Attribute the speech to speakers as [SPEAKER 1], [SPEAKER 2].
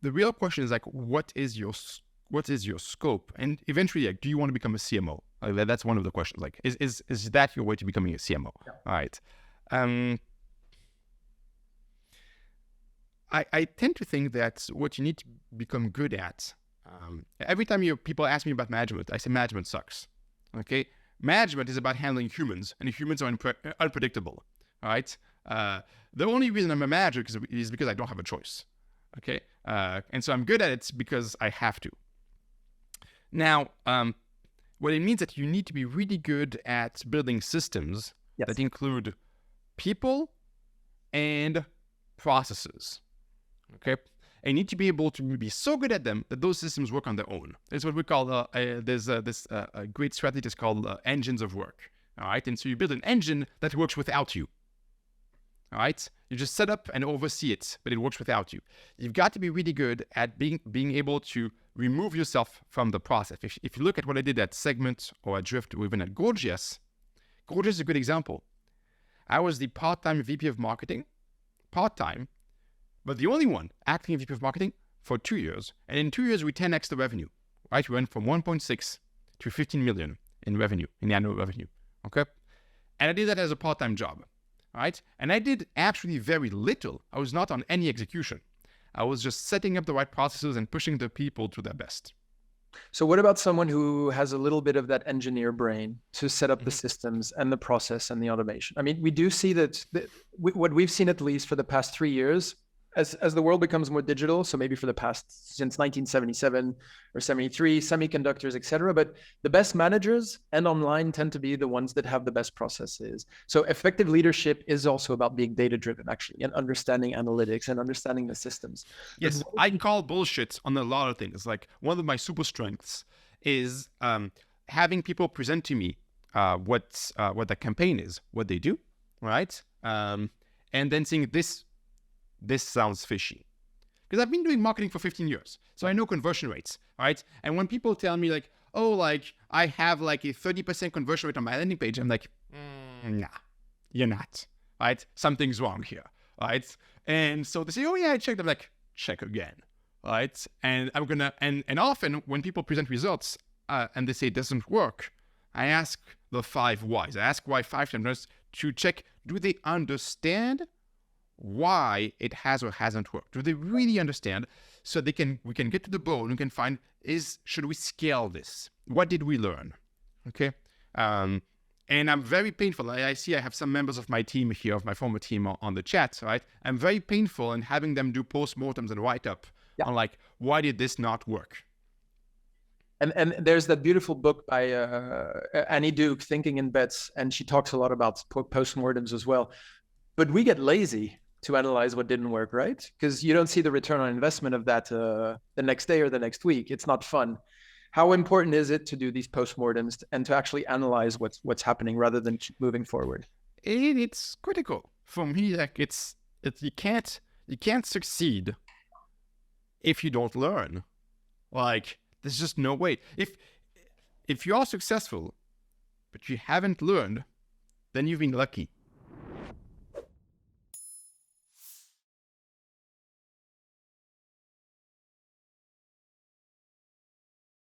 [SPEAKER 1] the real question is like, what is your scope? And eventually, like, do you want to become a CMO? Like, that's one of the questions. Like, is that your way to becoming a CMO? Yeah. All right. I tend to think that what you need to become good at, every time people ask me about management, I say management sucks. Okay, management is about handling humans, and humans are unpredictable. All right. The only reason I'm a manager is because I don't have a choice. Okay, and so I'm good at it because I have to. Now, what it means that you need to be really good at building systems that include people and processes. Okay, and you need to be able to be so good at them that those systems work on their own. It's what we call there's this great strategy that's called engines of work. All right, and so you build an engine that works without you. All right, you just set up and oversee it, but it works without you. You've got to be really good at being able to remove yourself from the process. If you look at what I did at Segment or at Drift or even at Gorgias is a good example. I was the part-time VP of marketing, part-time, but the only one acting VP of marketing for 2 years. And in 2 years, we 10x the revenue, right? We went from 1.6 to 15 million in revenue, in annual revenue, okay? And I did that as a part-time job, right? And I did actually very little. I was not on any execution. I was just setting up the right processes and pushing the people to their best.
[SPEAKER 2] So what about someone who has a little bit of that engineer brain to set up the systems and the process and the automation? I mean, we do see that what we've seen, at least for the past 3 years, as the world becomes more digital, so maybe for the past, since 1977 or 73, semiconductors, etc. But the best managers and online tend to be the ones that have the best processes. So effective leadership is also about being data-driven, actually, and understanding analytics and understanding the systems.
[SPEAKER 1] Yes, I call bullshit on a lot of things. Like, one of my super strengths is having people present to me what the campaign is, what they do, right? And then saying this sounds fishy. Because I've been doing marketing for 15 years. So I know conversion rates, right? And when people tell me like, oh, like I have like a 30% conversion rate on my landing page, I'm like, nah, you're not, right? Something's wrong here, right? And so they say, oh yeah, I checked. I'm like, check again, right? And I'm gonna, and often when people present results and they say it doesn't work, I ask the 5 whys. I ask why 5 times to check, do they understand why it has or hasn't worked? Do they really understand? So we can get to the bone. We can find, should we scale this? What did we learn? Okay. And I'm very painful. I see I have some members of my team here, of my former team on the chat, right? I'm very painful in having them do post-mortems and write-up on like, why did this not work?
[SPEAKER 2] And there's that beautiful book by Annie Duke, Thinking in Bets, and she talks a lot about post-mortems as well. But we get lazy to analyze what didn't work, right? Because you don't see the return on investment of that the next day or the next week. It's not fun. How important is it to do these postmortems and to actually analyze what's happening rather than keep moving forward?
[SPEAKER 1] It's critical for me. Like you can't succeed if you don't learn. Like, there's just no way. If you are successful but you haven't learned, then you've been lucky.